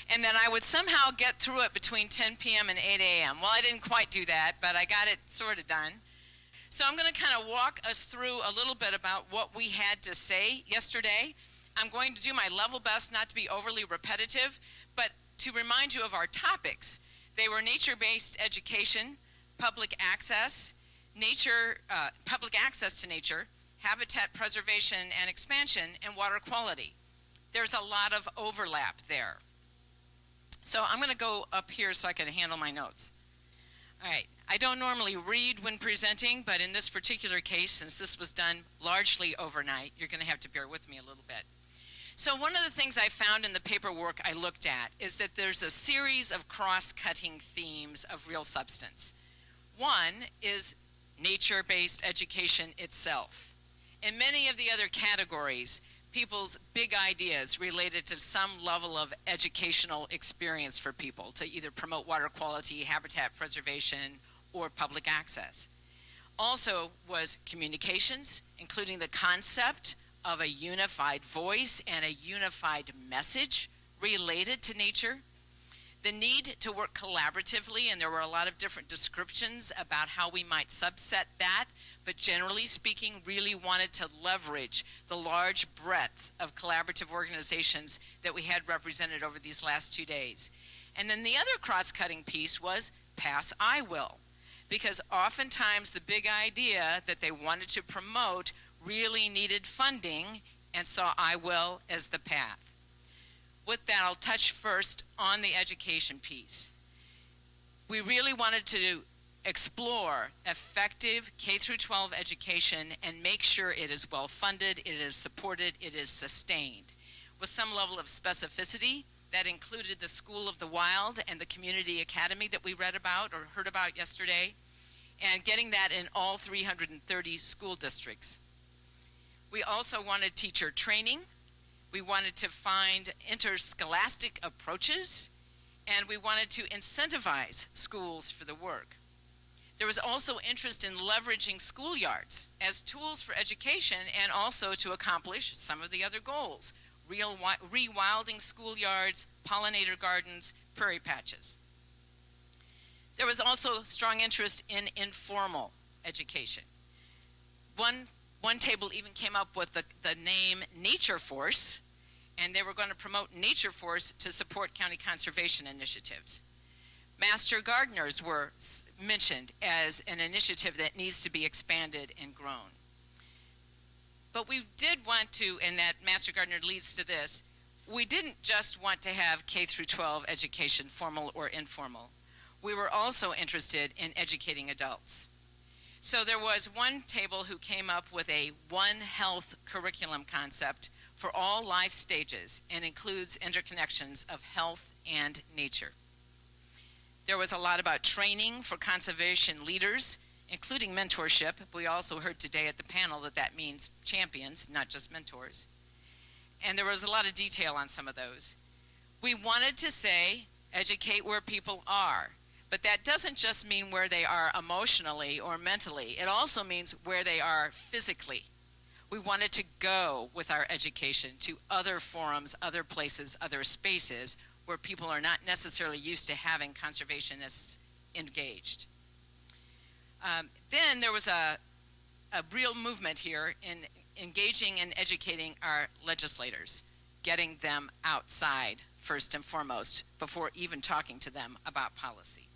and then I would somehow get through it between 10 p.m. and 8 a.m. Well, I didn't quite do that, but I got it sort of done. So I'm going to kind of walk us through a little bit about what we had to say yesterday. I'm going to do my level best not to be overly repetitive, but to remind you of our topics. They were nature-based education, public access, public access to nature, habitat preservation and expansion, and water quality. There's a lot of overlap there. So I'm going to go up here so I can handle my notes. All right, I don't normally read when presenting, but in this particular case, since this was done largely overnight, you're going to have to bear with me a little bit. So one of the things I found in the paperwork I looked at is that there's a series of cross-cutting themes of real substance. One is nature-based education itself. In many of the other categories, people's big ideas related to some level of educational experience for people to either promote water quality, habitat preservation, or public access. Also was communications, including the concept of a unified voice and a unified message related to nature. The need to work collaboratively, and there were a lot of different descriptions about how we might subset that, but generally speaking, really wanted to leverage the large breadth of collaborative organizations that we had represented over these last 2 days. And then the other cross-cutting piece was pass I will, because oftentimes the big idea that they wanted to promote really needed funding and saw I will as the path. With that, I'll touch first on the education piece. We really wanted to explore effective K-12 education and make sure it is well funded, it is supported, it is sustained. With some level of specificity, that included the School of the Wild and the Community Academy that we read about or heard about yesterday, and getting that in all 330 school districts. We also wanted teacher training. We wanted to find interscholastic approaches, and we wanted to incentivize schools for the work. There was also interest in leveraging schoolyards as tools for education and also to accomplish some of the other goals: rewilding schoolyards, pollinator gardens, prairie patches. There was also strong interest in informal education. One table even came up with the name Nature Force, and they were going to promote Nature Force to support county conservation initiatives. Master gardeners were mentioned as an initiative that needs to be expanded and grown. But we did want to, and that Master Gardener leads to this, we didn't just want to have K-12 education, formal or informal. We were also interested in educating adults. So there was one table who came up with a One Health curriculum concept for all life stages and includes interconnections of health and nature. There was a lot about training for conservation leaders, including mentorship. We also heard today at the panel that that means champions, not just mentors. And there was a lot of detail on some of those. We wanted to say, educate where people are. But that doesn't just mean where they are emotionally or mentally. It also means where they are physically. We wanted to go with our education to other forums, other places, other spaces where people are not necessarily used to having conservationists engaged. Then there was a real movement here in engaging and educating our legislators, getting them outside first and foremost before even talking to them about policy.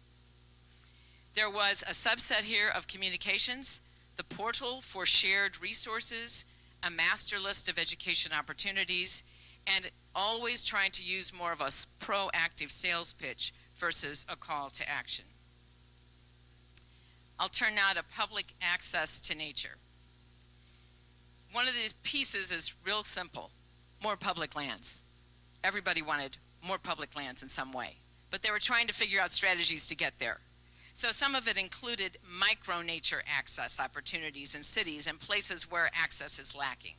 There was a subset here of communications, the portal for shared resources, a master list of education opportunities, and always trying to use more of a proactive sales pitch versus a call to action. I'll turn now to public access to nature. One of the pieces is real simple: more public lands. Everybody wanted more public lands in some way, but they were trying to figure out strategies to get there. So some of it included micro-nature access opportunities in cities and places where access is lacking.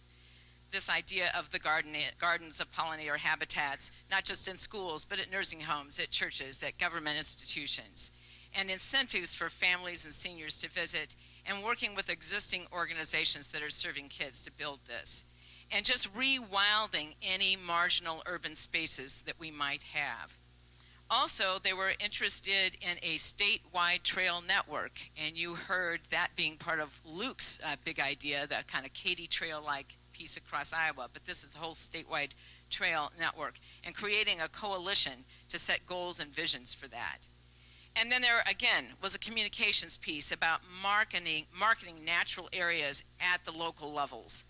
This idea of the gardens of pollinator habitats, not just in schools, but at nursing homes, at churches, at government institutions, and incentives for families and seniors to visit, and working with existing organizations that are serving kids to build this. and just rewilding any marginal urban spaces that we might have. Also, they were interested in a statewide trail network, and you heard that being part of Luke's big idea, that kind of Katy Trail-like piece across Iowa, but this is the whole statewide trail network, and creating a coalition to set goals and visions for that. And then there, again, was a communications piece about marketing natural areas at the local levels,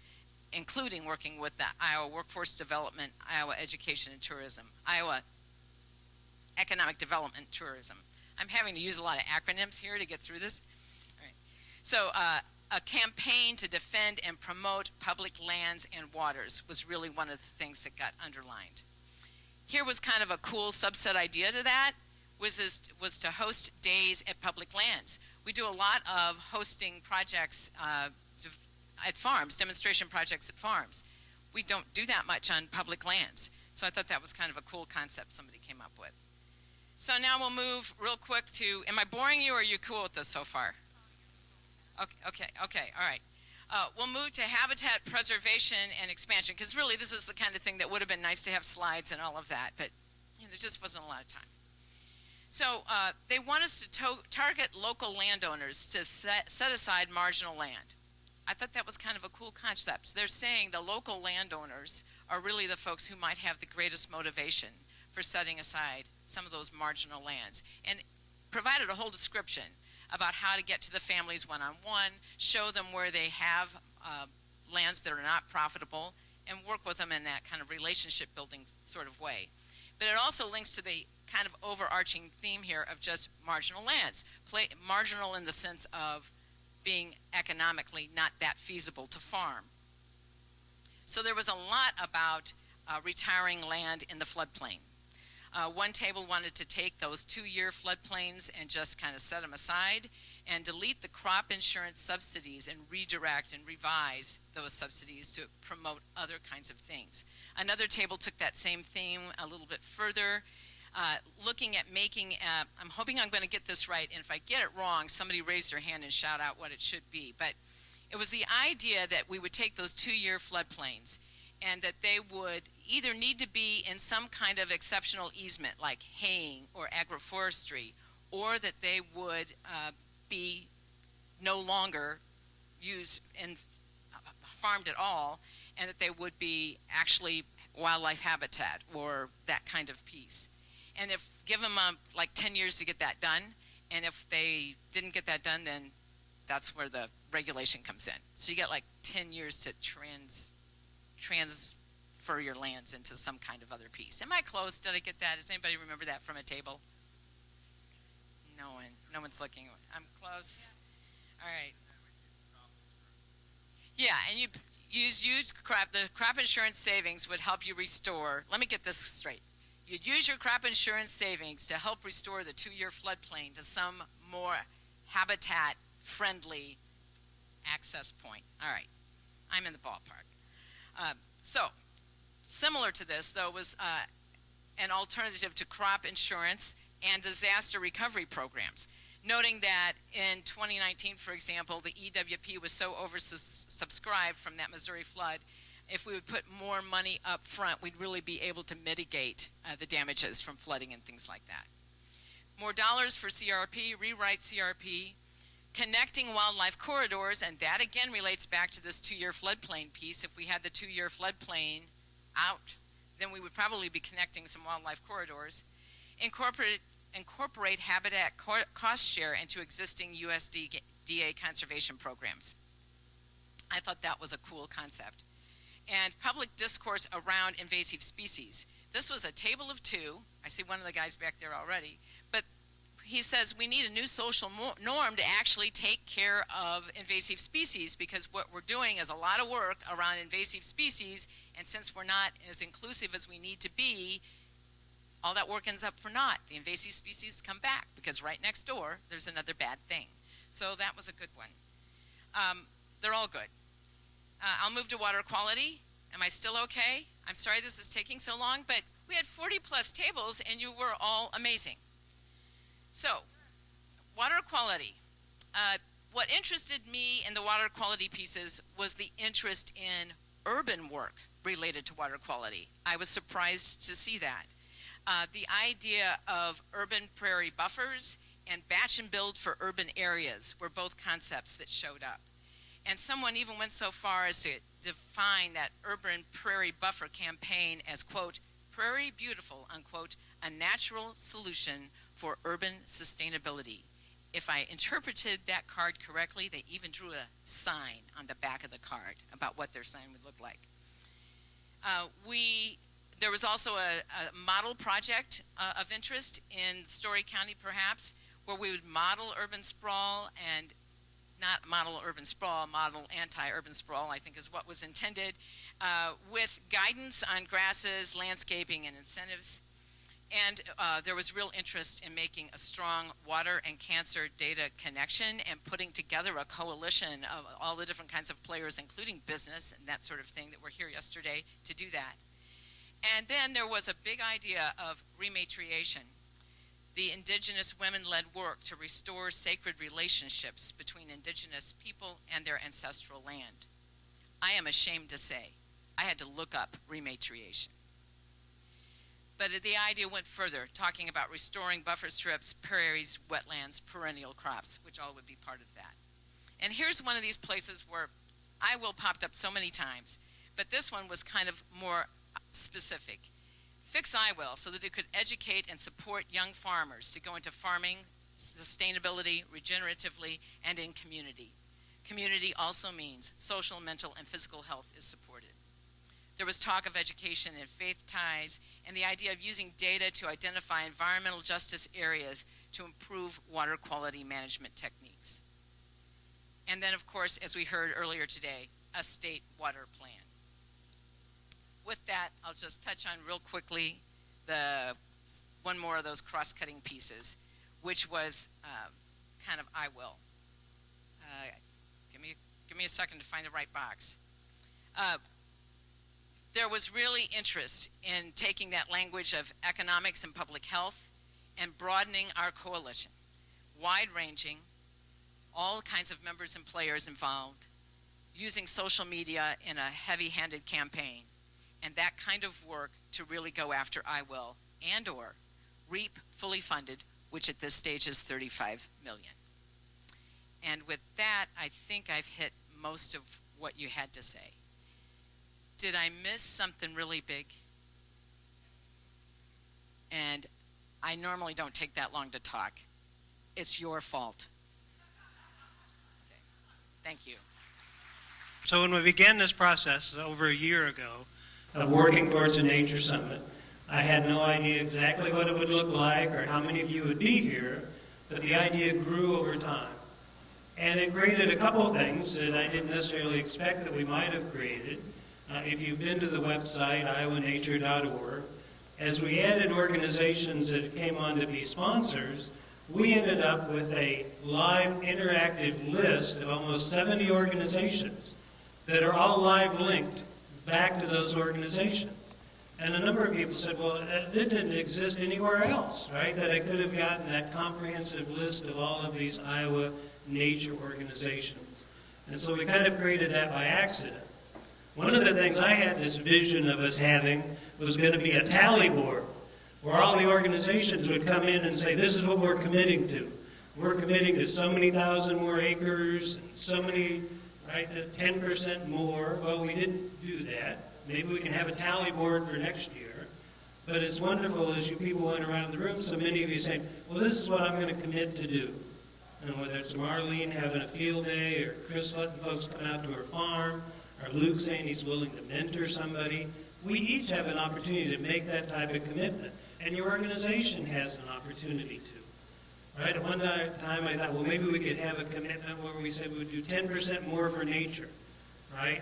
including working with the Iowa Workforce Development, Iowa Education and Tourism, Iowa Economic Development Tourism. I'm having to use a lot of acronyms here to get through this. All right. So a campaign to defend and promote public lands and waters was really one of the things that got underlined. Here was kind of a cool subset idea to that, was to host days at public lands. We do a lot of hosting projects at farms, demonstration projects at farms. We don't do that much on public lands. So I thought that was kind of a cool concept somebody came up with. So now we'll move real quick to, am I boring you or are you cool with this so far? Okay, all right. We'll move to habitat preservation and expansion, because really this is the kind of thing that would have been nice to have slides and all of that, but there just wasn't a lot of time. So they want us to target local landowners to set aside marginal land. I thought that was kind of a cool concept. They're saying the local landowners are really the folks who might have the greatest motivation for setting aside some of those marginal lands, and provided a whole description about how to get to the families one-on-one, show them where they have lands that are not profitable, and work with them in that kind of relationship building sort of way. But it also links to the kind of overarching theme here of just marginal lands, marginal in the sense of being economically not that feasible to farm. So there was a lot about retiring land in the floodplain. One table wanted to take those 2-year floodplains and just kind of set them aside and delete the crop insurance subsidies and redirect and revise those subsidies to promote other kinds of things. Another table took that same theme a little bit further, looking at making, I'm hoping I'm going to get this right, and if I get it wrong, somebody raise their hand and shout out what it should be. But it was the idea that we would take those 2-year floodplains and that they would either need to be in some kind of exceptional easement like haying or agroforestry, or that they would be no longer used and farmed at all, and that they would be actually wildlife habitat or that kind of piece. And if give them like 10 years to get that done, and if they didn't get that done, then that's where the regulation comes in. So you get like 10 years to transfer your lands into some kind of other piece. Am I close? Did I get that? Does anybody remember that from a table? No one's looking. I'm close. All right. Yeah, and you use the crop insurance savings would help you restore. Let me get this straight. You'd use your crop insurance savings to help restore the 2-year floodplain to some more habitat-friendly access point. All right, I'm in the ballpark. So, similar to this, though, was an alternative to crop insurance and disaster recovery programs, noting that in 2019, for example, the EWP was so oversubscribed from that Missouri flood, if we would put more money up front, we'd really be able to mitigate the damages from flooding and things like that. More dollars for CRP, rewrite CRP, connecting wildlife corridors, and that again relates back to this 2-year floodplain piece. If we had the 2-year floodplain out, then we would probably be connecting some wildlife corridors. Incorporate habitat cost share into existing USDA conservation programs. I thought that was a cool concept. And public discourse around invasive species. This was a table of 2. I see one of the guys back there already. But he says we need a new social norm to actually take care of invasive species, because what we're doing is a lot of work around invasive species, and since we're not as inclusive as we need to be, all that work ends up for naught. The invasive species come back because right next door there's another bad thing. So that was a good one. They're all good. I'll move to water quality. Am I still okay? I'm sorry this is taking so long, but we had 40 plus tables and you were all amazing. So, water quality. What interested me in the water quality pieces was the interest in urban work related to water quality. I was surprised to see that. The idea of urban prairie buffers and batch and build for urban areas were both concepts that showed up. And someone even went so far as to define that urban prairie buffer campaign as, quote, prairie beautiful, unquote, a natural solution for urban sustainability. If I interpreted that card correctly, they even drew a sign on the back of the card about what their sign would look like. There was also a model project of interest in Story County, perhaps, where we would model urban sprawl and not model urban sprawl, model anti-urban sprawl, I think is what was intended, with guidance on grasses, landscaping, and incentives. And there was real interest in making a strong water and cancer data connection and putting together a coalition of all the different kinds of players, including business and that sort of thing that were here yesterday to do that. And then there was a big idea of rematriation, the indigenous women-led work to restore sacred relationships between indigenous people and their ancestral land. I am ashamed to say, I had to look up rematriation. But the idea went further, talking about restoring buffer strips, prairies, wetlands, perennial crops, which all would be part of that. And here's one of these places where IWIL popped up so many times, but this one was kind of more specific. Fix IWIL so that it could educate and support young farmers to go into farming, sustainability, regeneratively, and in community. Community also means social, mental, and physical health is supported. There was talk of education and faith ties, and the idea of using data to identify environmental justice areas to improve water quality management techniques. And then, of course, as we heard earlier today, a state water plan. With that, I'll just touch on real quickly one more of those cross-cutting pieces, which was kind of IWIL. Give me a second to find the right box. There was really interest in taking that language of economics and public health and broadening our coalition, wide-ranging, all kinds of members and players involved, using social media in a heavy-handed campaign, and that kind of work to really go after IWIL and or REAP fully funded, which at this stage is $35 million. And with that, I think I've hit most of what you had to say. Did I miss something really big? And I normally don't take that long to talk. It's your fault. Okay. Thank you. So when we began this process over a year ago of working towards a nature summit, I had no idea exactly what it would look like or how many of you would be here, but the idea grew over time. And it created a couple of things that I didn't necessarily expect that we might have created. If you've been to the website, iowanature.org, as we added organizations that came on to be sponsors, we ended up with a live interactive list of almost 70 organizations that are all live linked back to those organizations. And a number of people said, well, it didn't exist anywhere else, right? That I could have gotten that comprehensive list of all of these Iowa nature organizations. And so we kind of created that by accident. One of the things I had this vision of us having was going to be a tally board where all the organizations would come in and say, this is what we're committing to. We're committing to so many thousand more acres, and so many, right, 10% more. Well, we didn't do that. Maybe we can have a tally board for next year. But it's wonderful as you people went around the room, so many of you saying, well, this is what I'm going to commit to do. And whether it's Marlene having a field day, or Chris letting folks come out to her farm, or Luke saying he's willing to mentor somebody, we each have an opportunity to make that type of commitment. And your organization has an opportunity to. Right? At one time I thought, well, maybe we could have a commitment where we said we would do 10% more for nature. Right?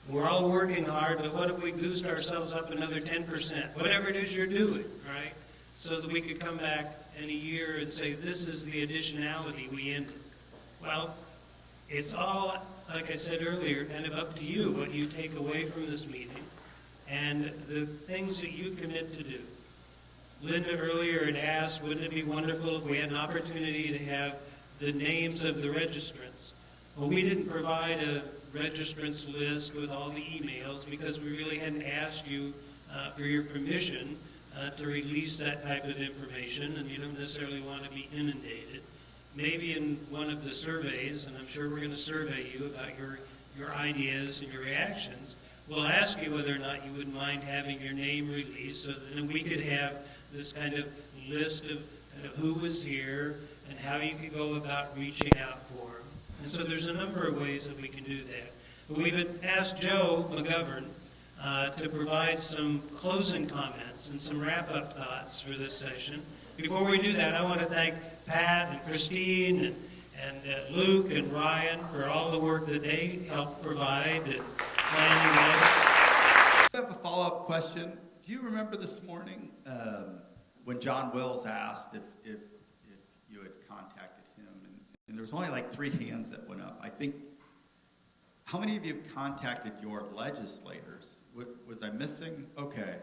We're all working hard, but what if we boost ourselves up another 10%? Whatever it is you're doing, right? So that we could come back in a year and say, this is the additionality we ended. Well, it's all, like I said earlier, kind of up to you what you take away from this meeting and the things that you commit to do. Linda earlier had asked, wouldn't it be wonderful if we had an opportunity to have the names of the registrants? Well, we didn't provide a registrants list with all the emails because we really hadn't asked you for your permission to release that type of information, and you don't necessarily want to be inundated. Maybe in one of the surveys, and I'm sure we're going to survey you about your ideas and your reactions, we'll ask you whether or not you wouldn't mind having your name released so that then we could have this kind of list of who was here and how you could go about reaching out for them. And so there's a number of ways that we can do that. But we've asked Joe McGovern to provide some closing comments and some wrap-up thoughts for this session. Before we do that, I want to thank Pat and Christine and Luke and Ryan for all the work that they helped provide and planning that. I have a follow-up question. Do you remember this morning when John Wills asked if you had contacted him? And there was only like 3 hands that went up. I think, how many of you have contacted your legislators? Was I missing? Okay.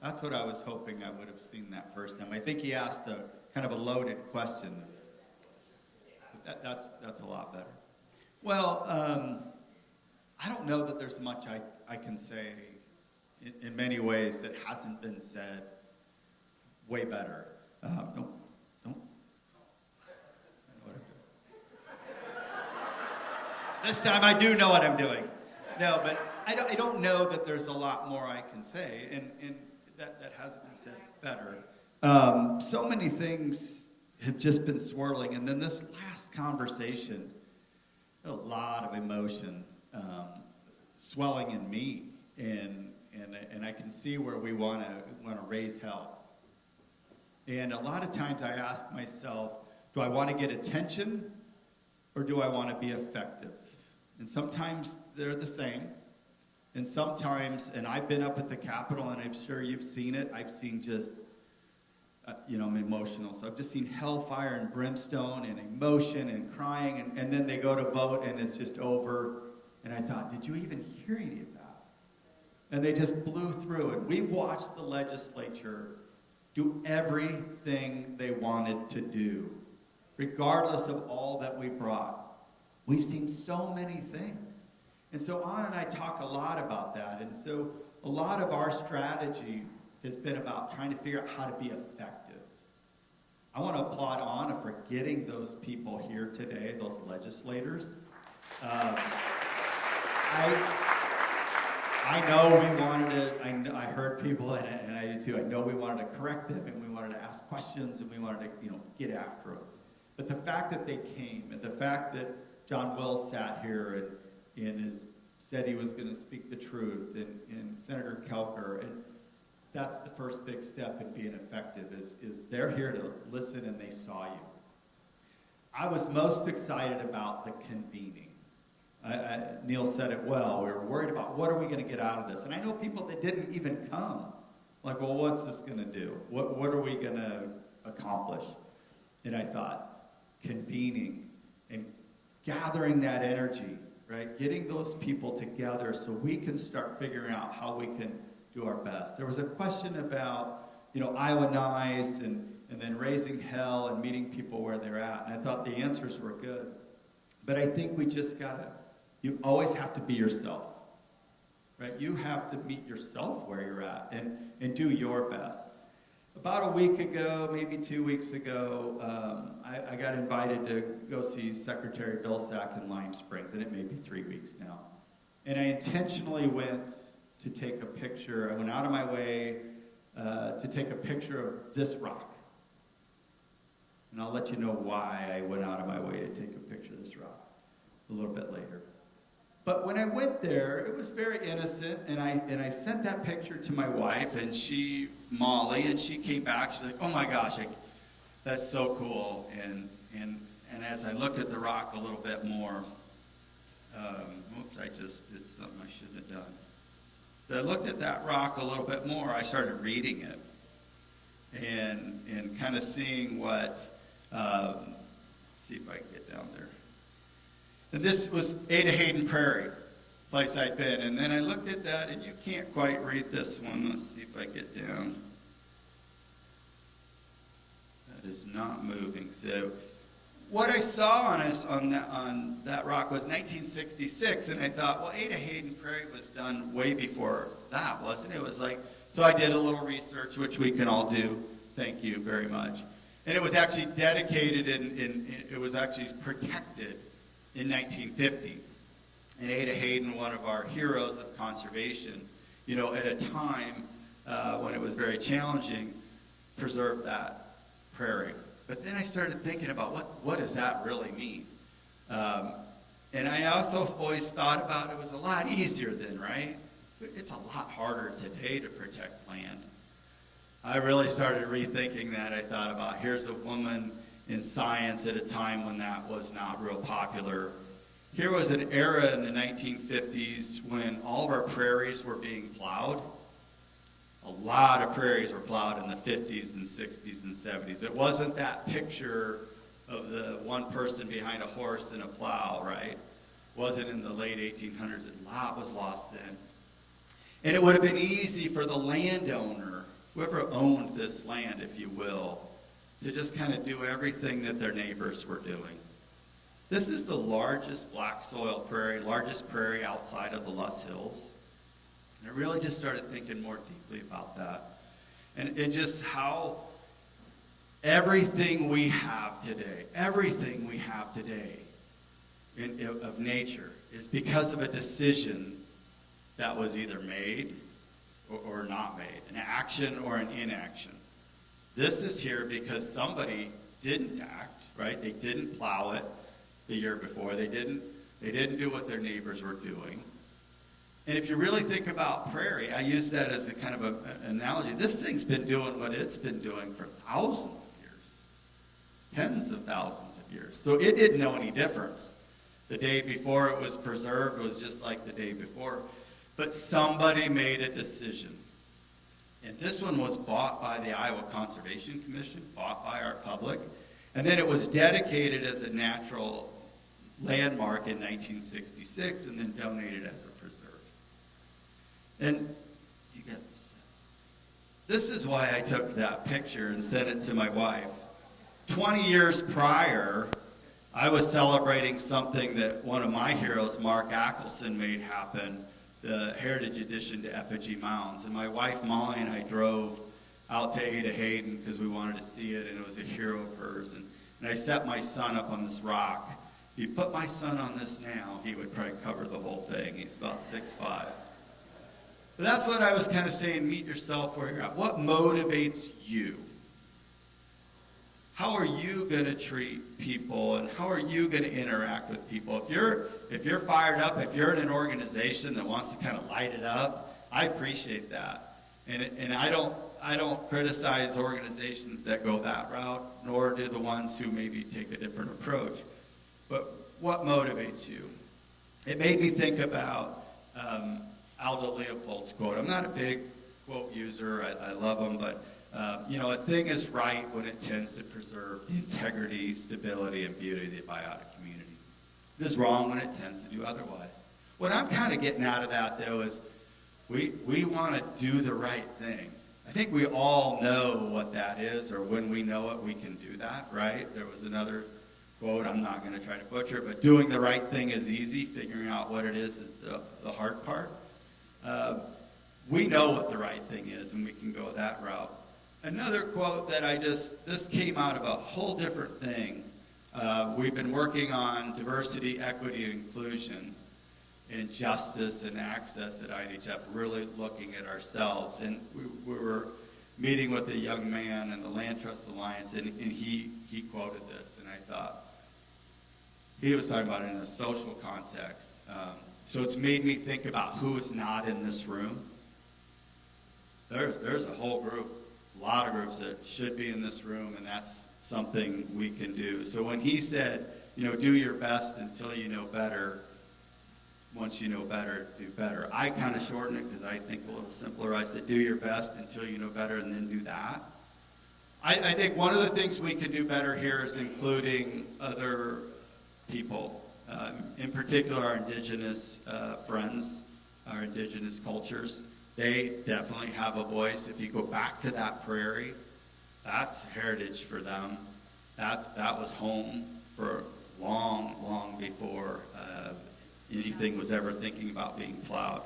That's what I was hoping I would have seen that first time. I think he asked a kind of a loaded question. That's a lot better. Well, I don't know that there's much I can say in many ways that hasn't been said way better. Don't. This time I do know what I'm doing. No, but I don't know that there's a lot more I can say, and that hasn't been said better. So many things have just been swirling, and then this last conversation, a lot of emotion swelling in me, and I can see where we want to raise hell. And a lot of times I ask myself, do I want to get attention, or do I want to be effective? And sometimes they're the same. And sometimes, and I've been up at the Capitol, and I'm sure you've seen it, I've seen just, I'm emotional. So I've just seen hellfire and brimstone and emotion and crying, and then they go to vote, and it's just over. And I thought, did you even hear any of that? And they just blew through it. We've watched the legislature do everything they wanted to do, regardless of all that we brought. We've seen so many things. And so Anna and I talk a lot about that. And so a lot of our strategy has been about trying to figure out how to be effective. I want to applaud Anna for getting those people here today, those legislators. I know we wanted to, I heard people, and I did too, I know we wanted to correct them, and we wanted to ask questions, and we wanted to, get after them. But the fact that they came, and the fact that John Wills sat here and said he was going to speak the truth, and Senator Kelker, and that's the first big step in being effective, is they're here to listen and they saw you. I was most excited about the convening. Neil said it well. We were worried about what are we going to get out of this. And I know people that didn't even come. Like, well, what's this going to do? What are we going to accomplish? And I thought, convening and gathering that energy, right? Getting those people together so we can start figuring out how we can do our best. There was a question about, Iowa Nice and then raising hell and meeting people where they're at. And I thought the answers were good. But I think we just you always have to be yourself, right? You have to meet yourself where you're at and do your best. About a week ago, maybe 2 weeks ago, I got invited to go see Secretary Vilsack in Lime Springs, and it may be 3 weeks now. And I intentionally went to take a picture. I went out of my way to take a picture of this rock. And I'll let you know why I went out of my way to take a picture of this rock a little bit later. But when I went there, it was very innocent, and I sent that picture to my wife, and Molly, and she came back. She's like, "Oh my gosh, that's so cool." And as I looked at the rock a little bit more, I just did something I shouldn't have done. So I looked at that rock a little bit more. I started reading it, and kind of seeing what. See if I can get down there. And this was Ada Hayden Prairie, place I'd been. And then I looked at that, and you can't quite read this one. Let's see if I get down. That is not moving. So what I saw on that rock was 1966, and I thought, well, Ada Hayden Prairie was done way before that, wasn't it? It was like, so I did a little research, which we can all do. Thank you very much. And it was actually dedicated it was actually protected in 1950. And Ada Hayden, one of our heroes of conservation, at a time when it was very challenging, preserved that prairie. But then I started thinking about what does that really mean? And I also always thought about it was a lot easier then, right? It's a lot harder today to protect land. I really started rethinking that. I thought about, here's a woman in science at a time when that was not real popular. Here was an era in the 1950s when all of our prairies were being plowed. A lot of prairies were plowed in the 50s and 60s and 70s. It wasn't that picture of the one person behind a horse and a plow, right? It wasn't in the late 1800s. A lot was lost then. And it would have been easy for the landowner, whoever owned this land, if you will, to just kind of do everything that their neighbors were doing. This is the largest black soil prairie, largest prairie outside of the Loess Hills. And I really just started thinking more deeply about that. And just how everything we have today of nature is because of a decision that was either made or not made, an action or an inaction. This is here because somebody didn't act, right? They didn't plow it the year before. They didn't do what their neighbors were doing. And if you really think about prairie, I use that as a kind of an analogy. This thing's been doing what it's been doing for thousands of years, tens of thousands of years. So it didn't know any difference. The day before it was preserved was just like the day before. But somebody made a decision. And this one was bought by the Iowa Conservation Commission, bought by our public. And then it was dedicated as a natural landmark in 1966 and then donated as a preserve. And you get this is why I took that picture and sent it to my wife. 20 years prior, I was celebrating something that one of my heroes, Mark Ackelson, made happen, the Heritage Edition to Effigy Mounds. And my wife, Molly, and I drove out to Ada Hayden because we wanted to see it, and it was a hero of hers. And I set my son up on this rock. If you put my son on this now, he would probably cover the whole thing. He's about 6'5". But that's what I was kind of saying, meet yourself where you're at. What motivates you? How are you going to treat people, and how are you going to interact with people? If you're fired up, if you're in an organization that wants to kind of light it up, I appreciate that. And I don't criticize organizations that go that route, nor do the ones who maybe take a different approach. But what motivates you? It made me think about Aldo Leopold's quote. I'm not a big quote user. I love them, but a thing is right when it tends to preserve the integrity, stability, and beauty of the biotic community. It is wrong when it tends to do otherwise. What I'm kind of getting out of that, though, is we want to do the right thing. I think we all know what that is, or when we know it, we can do that, right? There was another quote, I'm not going to try to butcher it, but doing the right thing is easy. Figuring out what it is the hard part. We know what the right thing is, and we can go that route. Another quote that this came out of a whole different thing. We've been working on diversity, equity, and inclusion, and justice and access at INHF, really looking at ourselves. And we were meeting with a young man in the Land Trust Alliance, and he quoted this, and I thought, he was talking about it in a social context. So it's made me think about who is not in this room. There's a whole group, a lot of groups that should be in this room, and that's something we can do. So when he said, do your best until you know better, once you know better, do better. I kind of shorten it because I think a little simpler. I said, do your best until you know better, and then do that. I think one of the things we can do better here is including other people, in particular our indigenous friends, our indigenous cultures. They definitely have a voice. If you go back to that prairie, that's heritage for them. That was home for long, long before anything was ever thinking about being plowed.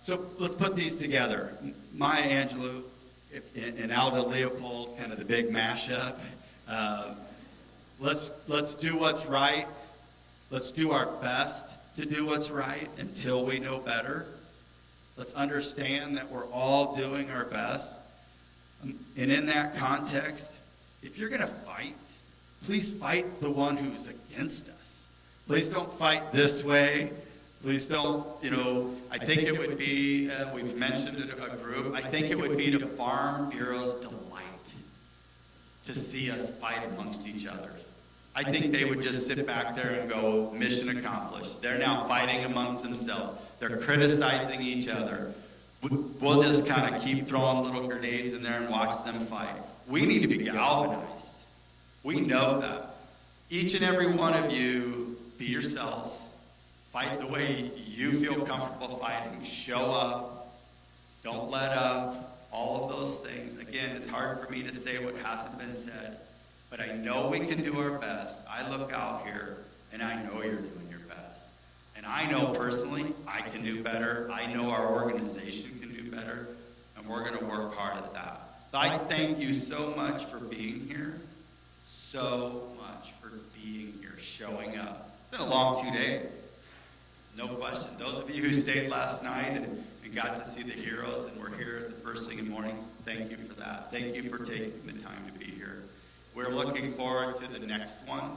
So let's put these together. Maya Angelou and Aldo Leopold, kind of the big mashup. Let's do what's right. Let's do our best to do what's right until we know better. Let's understand that we're all doing our best. And in that context, if you're going to fight, please fight the one who's against us. Please don't fight this way. Please don't, I think it would be, we've mentioned it a group, I think it would be to Farm Bureau's delight to see us fight amongst each other. I think they would just sit back there and go, mission accomplished. They're now fighting amongst themselves. They're criticizing each other. We'll just kind of keep throwing little grenades in there and watch them fight. We need to be galvanized. We know that. Each and every one of you, be yourselves. Fight the way you feel comfortable fighting. Show up. Don't let up. All of those things. Again, it's hard for me to say what hasn't been said, but I know we can do our best. I look out here, and I know you're doing your best. And I know personally I can do better. I know our organization can do better, and we're going to work hard at that. So I thank you so much for being here. So much for being here, showing up. It's been a long 2 days. No question. Those of you who stayed last night and got to see the heroes and were here the first thing in the morning, thank you for that. Thank you for taking the time to be here. We're looking forward to the next one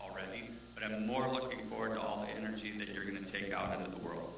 already, but I'm more looking forward to all the energy that you're going to take out into the world.